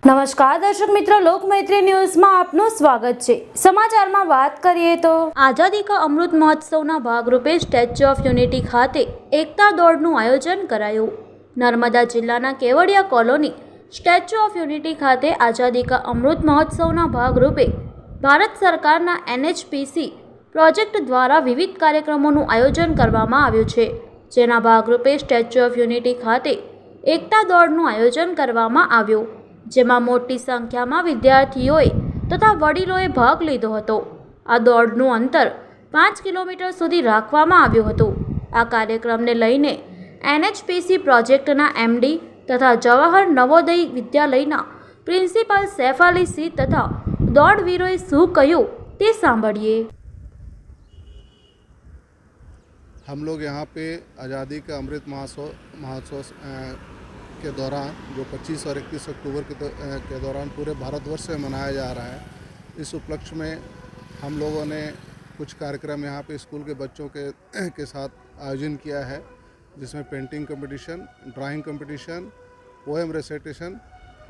નમસ્કાર દર્શક મિત્રો, લોકમૈત્રી ન્યૂઝમાં આપનું સ્વાગત છે। સમાચારમાં વાત કરીએ તો આઝાદી કા અમૃત મહોત્સવના ભાગરૂપે સ્ટેચ્યુ ઓફ યુનિટી ખાતે એકતા દોડનું આયોજન કરાયું। નર્મદા જિલ્લાના Kevadia colony statue of unity ખાતે આઝાદી કા અમૃત મહોત્સવના ભાગરૂપે ભારત સરકારના NHPC પ્રોજેક્ટ દ્વારા વિવિધ કાર્યક્રમોનું આયોજન કરવામાં આવ્યું છે, જેના ભાગરૂપે સ્ટેચ્યુ ઓફ યુનિટી ખાતે એકતા દોડનું આયોજન કરવામાં આવ્યું, જેમાં મોટી સંખ્યામાં વિદ્યાર્થીઓએ તથા વડીલોએ ભાગ લીધો હતો। આ દોડનું અંતર 5 કિલોમીટર સુધી રાખવામાં આવ્યું હતું। આ કાર્યક્રમને લઈને NHPC પ્રોજેક્ટના MD તથા જવાહર નવોદય વિદ્યાલયના પ્રિન્સિપાલ સૈફ અલી સિંહ તથા દોડવીરોએ શું કહ્યું તે સાંભળીએ। हम लोग यहाँ पे आज़ादी का अमृत महोत्सव के दौरान जो 25 और 31 अक्टूबर के दौरान पूरे भारतवर्ष में मनाया जा रहा है, इस उपलक्ष्य में हम लोगों ने कुछ कार्यक्रम यहाँ पे स्कूल के बच्चों के साथ आयोजन किया है, जिसमें painting competition, drawing competition, poem recitation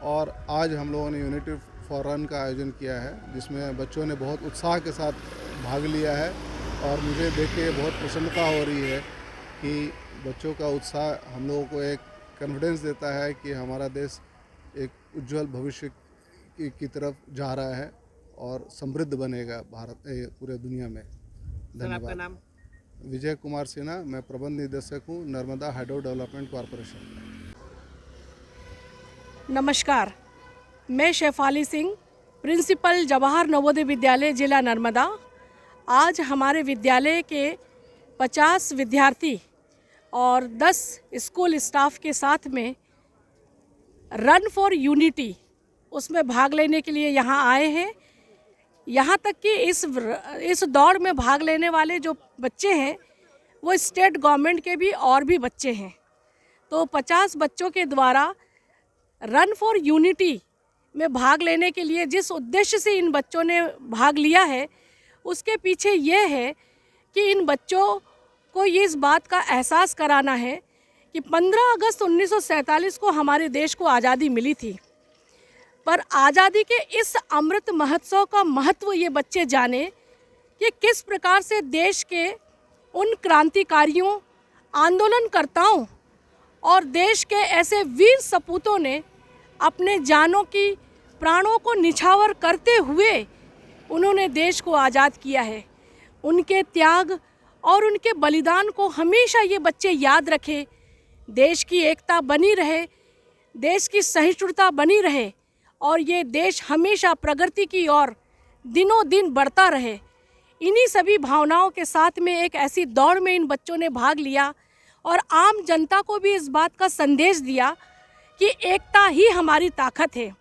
और आज हम लोगों ने यूनिटी फॉर रन का आयोजन किया है, जिसमें बच्चों ने बहुत उत्साह के साथ भाग लिया है। और मुझे देख के बहुत प्रसन्नता हो रही है कि बच्चों का उत्साह हम लोगों को एक कॉन्फिडेंस देता है कि हमारा देश एक उज्जवल भविष्य की तरफ जा रहा है और समृद्ध बनेगा भारत पूरे दुनिया में। धन्यवाद। आपका नाम? विजय कुमार सिन्हा, मैं प्रबंध निदेशक हूँ, नर्मदा हाइड्रो डेवलपमेंट कॉरपोरेशन। नमस्कार, मैं सैफ अली सिंह, प्रिंसिपल जवाहर नवोदय विद्यालय जिला नर्मदा। आज हमारे विद्यालय के 50 विद्यार्थी और 10 स्कूल स्टाफ के साथ में रन फॉर यूनिटी उसमें भाग लेने के लिए यहाँ आए हैं। यहाँ तक कि इस दौड़ में भाग लेने वाले जो बच्चे हैं वो स्टेट गवर्नमेंट के भी और भी बच्चे हैं। तो 50 बच्चों के द्वारा रन फॉर यूनिटी में भाग लेने के लिए जिस उद्देश्य से इन बच्चों ने भाग लिया है, उसके पीछे ये है कि इन बच्चों को ये इस बात का एहसास कराना है कि 15 अगस्त 1947 को हमारे देश को आज़ादी मिली थी, पर आज़ादी के इस अमृत महोत्सव का महत्व ये बच्चे जाने कि किस प्रकार से देश के उन क्रांतिकारियों, आंदोलनकर्ताओं और देश के ऐसे वीर सपूतों ने अपने जानों की प्राणों को निछावर करते हुए उन्होंने देश को आज़ाद किया है। उनके त्याग और उनके बलिदान को हमेशा ये बच्चे याद रखें, देश की एकता बनी रहे, देश की सहिष्णुता बनी रहे और ये देश हमेशा प्रगति की ओर दिनों दिन बढ़ता रहे। इन्हीं सभी भावनाओं के साथ में एक ऐसी दौड़ में इन बच्चों ने भाग लिया और आम जनता को भी इस बात का संदेश दिया कि एकता ही हमारी ताकत है,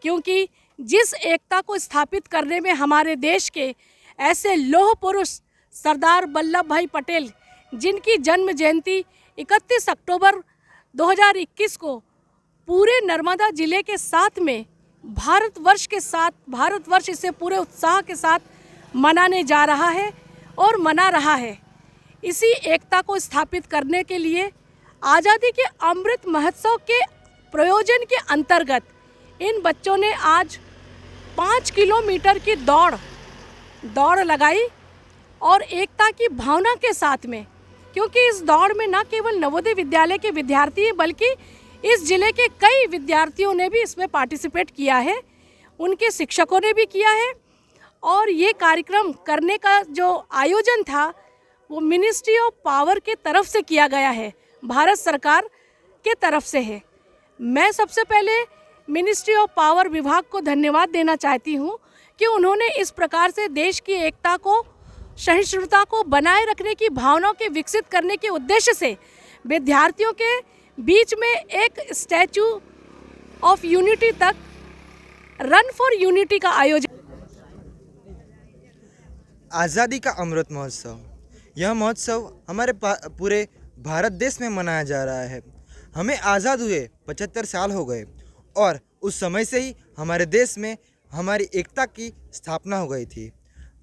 क्योंकि जिस एकता को स्थापित करने में हमारे देश के ऐसे लौह पुरुष सरदार वल्लभ भाई पटेल, जिनकी जन्म जयंती 31 अक्टूबर 2021 को पूरे नर्मदा जिले के साथ में भारतवर्ष इसे पूरे उत्साह के साथ मनाने जा रहा है और मना रहा है। इसी एकता को स्थापित करने के लिए आज़ादी के अमृत महोत्सव के प्रयोजन के अंतर्गत इन बच्चों ने आज 5 किलोमीटर की दौड़ लगाई और एकता की भावना के साथ में, क्योंकि इस दौड़ में न केवल नवोदय विद्यालय के विद्यार्थी बल्कि इस जिले के कई विद्यार्थियों ने भी इसमें पार्टिसिपेट किया है, उनके शिक्षकों ने भी किया है। और ये कार्यक्रम करने का जो आयोजन था वो मिनिस्ट्री ऑफ पावर के तरफ से किया गया है, भारत सरकार के तरफ से है। मैं सबसे पहले मिनिस्ट्री ऑफ पावर विभाग को धन्यवाद देना चाहती हूँ कि उन्होंने इस प्रकार से देश की एकता को, सहिष्णुता को बनाए रखने की भावनाओं के विकसित करने के उद्देश्य से विद्यार्थियों के बीच में एक स्टैचू ऑफ यूनिटी तक रन फॉर यूनिटी का आयोजन। आज़ादी का अमृत महोत्सव, यह महोत्सव हमारे पूरे भारत देश में मनाया जा रहा है। हमें आज़ाद हुए 75 साल हो गए और उस समय से ही हमारे देश में हमारी एकता की स्थापना हो गई थी,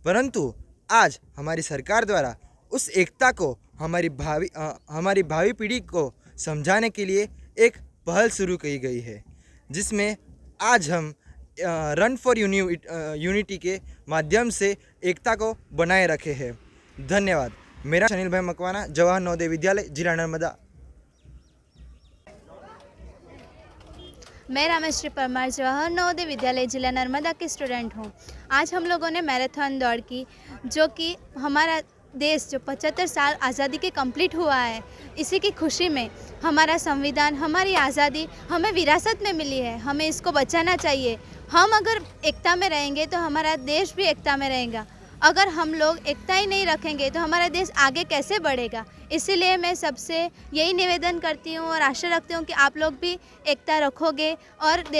परंतु आज हमारी सरकार द्वारा उस एकता को हमारी भावी पीढ़ी को समझाने के लिए एक पहल शुरू की गई है, जिसमें आज हम रन फॉर यूनिटी के माध्यम से एकता को बनाए रखे हैं। धन्यवाद। मेरा अनिल भाई मकवाना, जवाहर नवोदय विद्यालय, जिला नर्मदा। मैं रामेश्वरी परमार जवाहर नवोदय विद्यालय जिला नर्मदा की स्टूडेंट हूँ। आज हम लोगों ने मैराथन दौड़ की, जो कि हमारा देश जो 75 साल आज़ादी के कंप्लीट हुआ है, इसी की खुशी में हमारा संविधान, हमारी आज़ादी हमें विरासत में मिली है, हमें इसको बचाना चाहिए। हम अगर एकता में रहेंगे तो हमारा देश भी एकता में रहेगा। अगर हम लोग एकता ही नहीं रखेंगे तो हमारा देश आगे कैसे बढ़ेगा। इसीलिए मैं सबसे यही निवेदन करती हूँ और आशा रखती हूँ कि आप लोग भी एकता रखोगे और देश